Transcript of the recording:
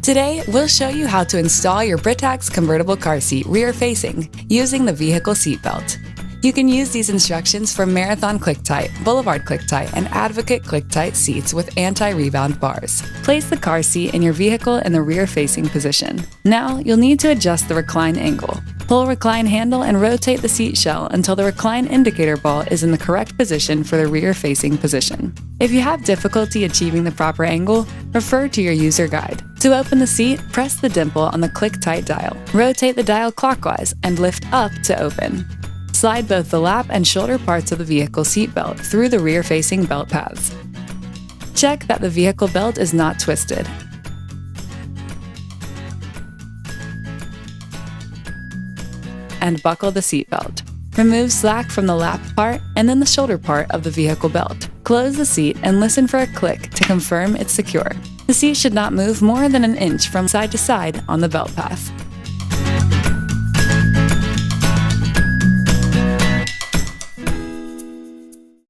Today, we'll show you how to install your Britax convertible car seat rear-facing using the vehicle seatbelt. You can use these instructions for Marathon Click-Tight, Boulevard Click-Tight, and Advocate Click-Tight seats with anti-rebound bars. Place the car seat in your vehicle in the rear-facing position. Now, you'll need to adjust the recline angle. Pull recline handle and rotate the seat shell until the recline indicator ball is in the correct position for the rear-facing position. If you have difficulty achieving the proper angle, refer to your user guide. To open the seat, press the dimple on the Click-Tight dial. Rotate the dial clockwise and lift up to open. Slide both the lap and shoulder parts of the vehicle seat belt through the rear-facing belt paths. Check that the vehicle belt is not twisted. And buckle the seat belt. Remove slack from the lap part and then the shoulder part of the vehicle belt. Close the seat and listen for a click to confirm it's secure. The seat should not move more than an inch from side to side on the belt path.